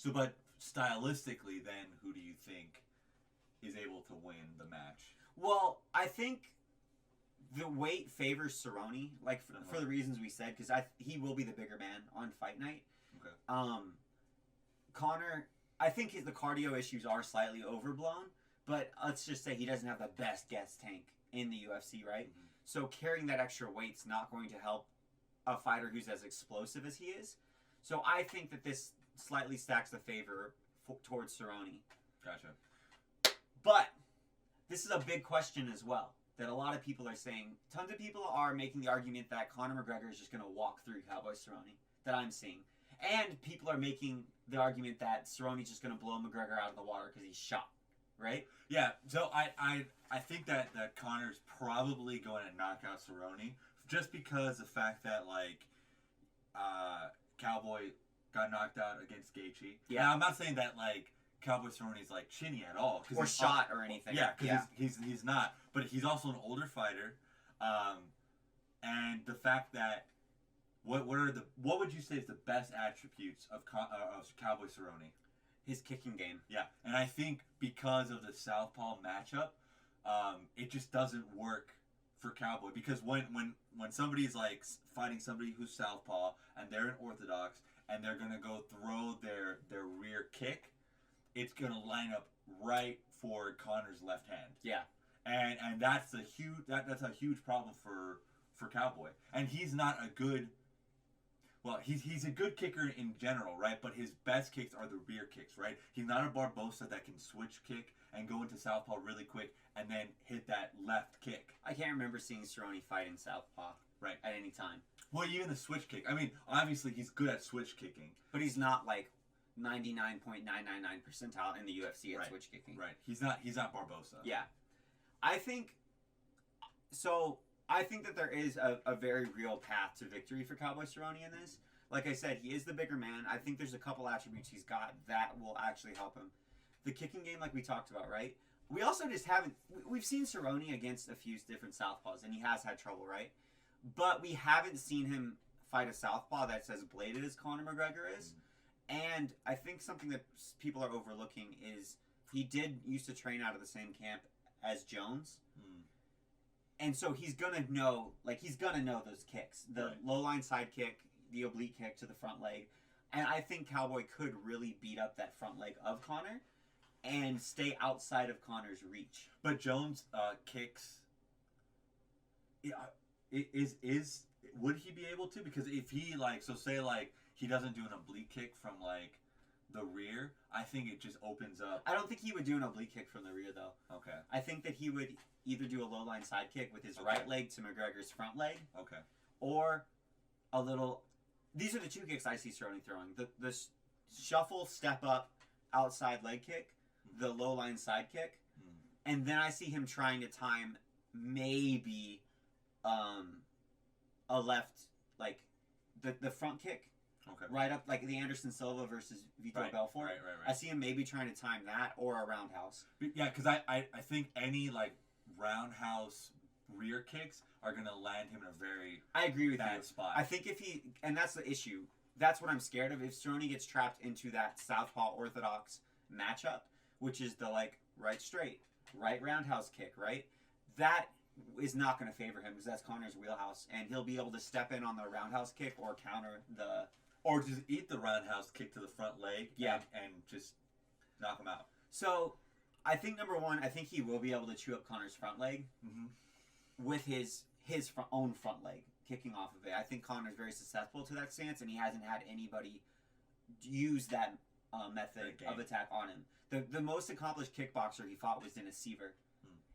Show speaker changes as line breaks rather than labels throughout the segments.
So, but stylistically, then, who do you think is able to win the match?
Well, I think the weight favors Cerrone, like for the reasons we said, because he will be the bigger man on fight night.
Okay.
Conor, I think the cardio issues are slightly overblown, but let's just say he doesn't have the best gas tank in the UFC, right?
Mm-hmm.
So carrying that extra weight's not going to help a fighter who's as explosive as he is. So I think that this slightly stacks the favor towards Cerrone.
Gotcha.
But this is a big question as well that a lot of people are saying. Tons of people are making the argument that Conor McGregor is just going to walk through Cowboy Cerrone, that I'm seeing. And people are making the argument that Cerrone's just going to blow McGregor out of the water because he's shot, right?
Yeah, so I think that Conor's probably going to knock out Cerrone just because the fact that, like, Cowboy got knocked out against Gaethje.
Yeah.
Now, I'm not saying that, like, Cowboy Cerrone's, like, chinny at all.
Or shot or anything.
Yeah, because he's not. But he's also an older fighter. And the fact that, what would you say is the best attributes of Cowboy Cerrone?
His kicking game.
Yeah, and I think because of the southpaw matchup, it just doesn't work for Cowboy, because when somebody's like fighting somebody who's southpaw and they're an orthodox and they're gonna go throw their rear kick, it's gonna line up right for Conor's left hand.
Yeah,
and that's a huge problem for Cowboy, and he's not a good. Well, he's a good kicker in general, right? But his best kicks are the rear kicks, right? He's not a Barbosa that can switch kick and go into southpaw really quick and then hit that left kick.
I can't remember seeing Cerrone fight in southpaw
right
at any time.
Well, even the switch kick. I mean, obviously he's good at switch kicking,
but he's not like 99.999 percentile in the UFC at switch kicking.
Right. He's not Barbosa.
Yeah, I think that there is a very real path to victory for Cowboy Cerrone in this. Like I said, he is the bigger man. I think there's a couple attributes he's got that will actually help him. The kicking game, like we talked about, right? We also just haven't... We've seen Cerrone against a few different southpaws, and he has had trouble, right? But we haven't seen him fight a southpaw that's as bladed as Conor McGregor is. And I think something that people are overlooking is he did used to train out of the same camp as Jones. And so he's gonna know those kicks, the low line side kick, the oblique kick to the front leg, and I think Cowboy could really beat up that front leg of Conor and stay outside of Conor's reach.
But Jones kicks. Would he be able to? Because if he say he doesn't do an oblique kick from like the rear, I think it just opens up.
I don't think he would do an oblique kick from the rear though.
Okay.
I think that he would either do a low line side kick with his right leg to McGregor's front leg.
Okay.
Or a little. These are the two kicks I see Cerrone throwing: the shuffle, step up, outside leg kick, the low line side kick, and then I see him trying to time maybe a left, like the front kick.
Okay.
Right up, like the Anderson Silva versus Vitor Belfort.
Right.
I see him maybe trying to time that or a roundhouse.
Yeah, because I think any like roundhouse rear kicks are gonna land him in a very bad spot.
I think and that's the issue. That's what I'm scared of. If Cerrone gets trapped into that southpaw orthodox matchup, which is the like right straight, right roundhouse kick, right? That is not going to favor him because that's Conor's wheelhouse, and he'll be able to step in on the roundhouse kick or counter the.
Or just eat the roundhouse kick to the front leg, and just knock him out.
So, I think number one, I think he will be able to chew up Conor's front leg with his own front leg kicking off of it. I think Conor's very susceptible to that stance, and he hasn't had anybody use that method of attack on him. The most accomplished kickboxer he fought was Dennis Seaver.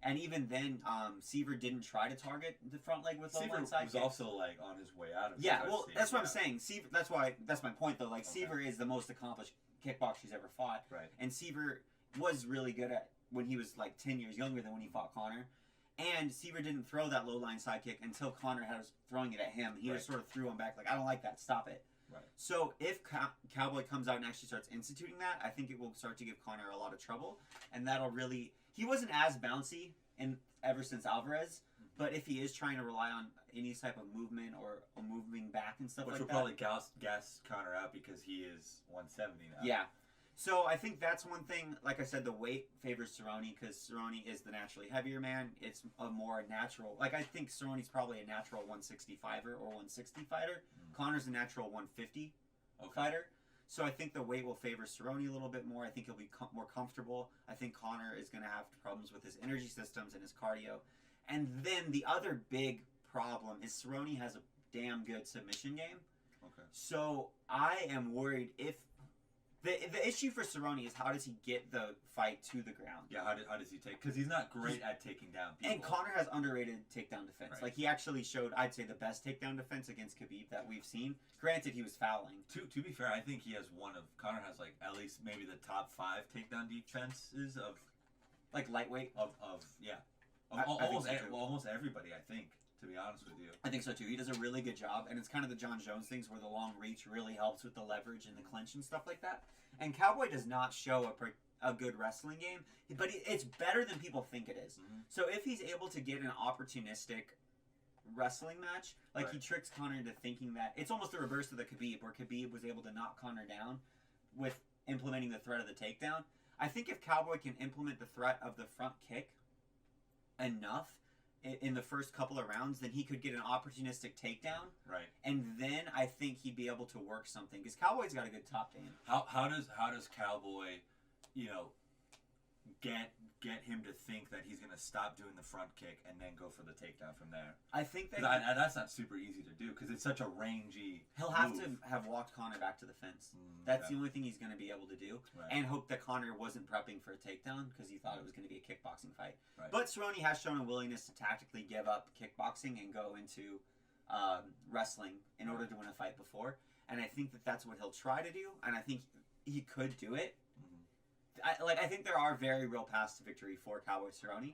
And even then, Seaver didn't try to target the front leg with low line side kicks.
Seaver was also like on his way out of it.
Yeah, well, that's what I'm saying. Seaver. That's my point though. Like Seaver is the most accomplished kickboxer he's ever fought.
Right.
And Seaver was really good at when he was like 10 years younger than when he fought Conor. And Seaver didn't throw that low line side kick until Conor was throwing it at him. He just sort of threw him back like, I don't like that. Stop it.
Right.
So if Cowboy comes out and actually starts instituting that, I think it will start to give Conor a lot of trouble, and that'll really. He wasn't as bouncy ever since Alvarez, but if he is trying to rely on any type of movement or moving back and stuff
which
like
will
that,
probably gas Conor out because he is 170 now.
Yeah, So I think that's one thing. Like I said, the weight favors Cerrone because Cerrone is the naturally heavier man. It's a more natural. Like I think Cerrone's probably a natural 165er or 160 fighter. Conor's a natural 150 fighter. So I think the weight will favor Cerrone a little bit more. I think he'll be more comfortable. I think Conor is going to have problems with his energy systems and his cardio. And then the other big problem is Cerrone has a damn good submission game.
Okay.
So I am worried if the issue for Cerrone is how does he get the fight to the ground?
Yeah, how does he take? Because he's not great at taking down people.
And Conor has underrated takedown defense.
Right.
Like he actually showed, I'd say, the best takedown defense against Khabib that we've seen. Granted, he was fouling.
To be fair, I think he has Conor has like at least maybe the top 5 takedown defenses of
like lightweight
almost everybody. I think, to be honest with you,
I think so too. He does a really good job, and it's kind of the John Jones things where the long reach really helps with the leverage and the clinch and stuff like that. And Cowboy does not show a good wrestling game, but it's better than people think it is.
Mm-hmm.
So if he's able to get an opportunistic wrestling match, like
right.
he tricks Conor into thinking that it's almost the reverse of the Khabib, where Khabib was able to knock Conor down with implementing the threat of the takedown. I think if Cowboy can implement the threat of the front kick enough in the first couple of rounds, then he could get an opportunistic takedown.
Right.
And then I think he'd be able to work something because Cowboy's got a good top game.
How does Cowboy, get him to think that he's gonna stop doing the front kick and then go for the takedown from there?
I think that
that's not super easy to do because it's such a rangy.
He'll have
move.
to have walked Conor back to the fence. That's the only thing he's going to be able to do,
right.
and hope that Conor wasn't prepping for a takedown because he thought it was going to be a kickboxing fight.
Right.
But Cerrone has shown a willingness to tactically give up kickboxing and go into wrestling in order to win a fight before, and I think that that's what he'll try to do, and I think he could do it. I think there are very real paths to victory for Cowboy Cerrone.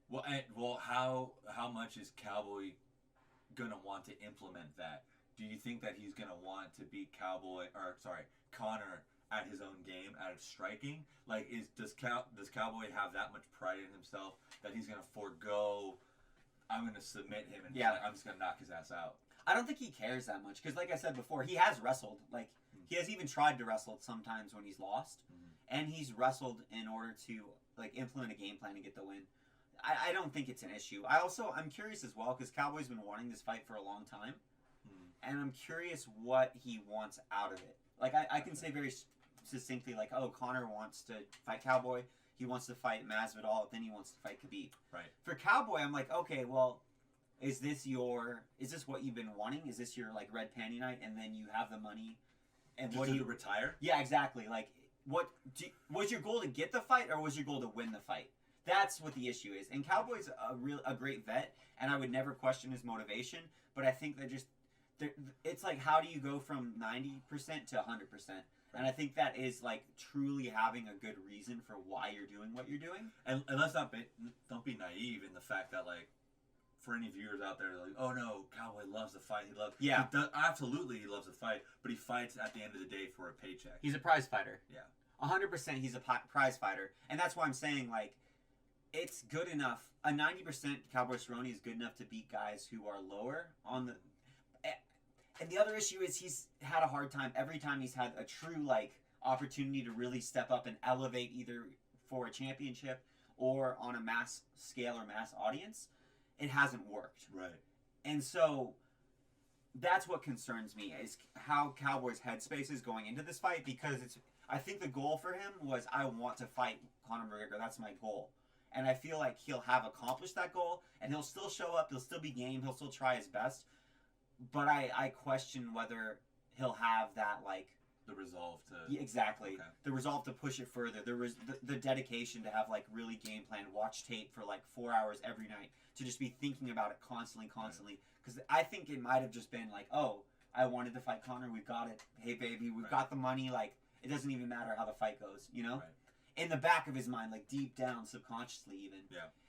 Well, how much is Cowboy gonna want to implement that? Do you think that he's gonna want to beat Conor at his own game, at striking? Like, does Cowboy have that much pride in himself that he's gonna forego? I'm gonna submit him and I'm just gonna knock his ass out.
I don't think he cares that much because, like I said before, he has wrestled. Like he has even tried to wrestle sometimes when he's lost. And he's wrestled in order to like implement a game plan to get the win. I don't think it's an issue. I'm curious as well because Cowboy's been wanting this fight for a long time, and I'm curious what he wants out of it. Like I can say very succinctly, like, oh, Conor wants to fight Cowboy. He wants to fight Masvidal. Then he wants to fight Khabib.
Right. For
Cowboy, I'm like, okay, well, is this what you've been wanting? Is this your like red panty night, and then you have the money, and
just
what do you
retire?
Yeah, exactly. Like. Was your goal to get the fight or was your goal to win the fight? That's what the issue is. And Cowboy's a great vet, and I would never question his motivation. But I think that it's like how do you go from 90% to 100%? And I think that is like truly having a good reason for why you're doing what you're doing.
And let's don't be naive in the fact that like. For any viewers out there, like, oh no, Cowboy loves the fight. Absolutely, he loves the fight, but he fights at the end of the day for a paycheck.
He's a prize fighter.
Yeah,
100%. He's a prize fighter, and that's why I'm saying like, it's good enough. A 90% Cowboy Cerrone is good enough to beat guys who are lower on the. And the other issue is he's had a hard time every time he's had a true like opportunity to really step up and elevate either for a championship or on a mass scale or mass audience. It hasn't worked.
Right.
And so that's what concerns me is how Cowboy's headspace is going into this fight because I think the goal for him was I want to fight Conor McGregor. That's my goal. And I feel like he'll have accomplished that goal and he'll still show up. He'll still be game. He'll still try his best. But I question whether he'll have that like
the resolve to
exactly
okay.
The resolve to push it further. There was the dedication to have like really game plan, watch tape for like 4 hours every night. To just be thinking about it constantly. Because I think it might have just been like, oh, I wanted to fight Conor. We've got it. Hey, baby, we've got the money. Like, it doesn't even matter how the fight goes, you know?
Right.
In the back of his mind, like deep down, subconsciously even.
Yeah.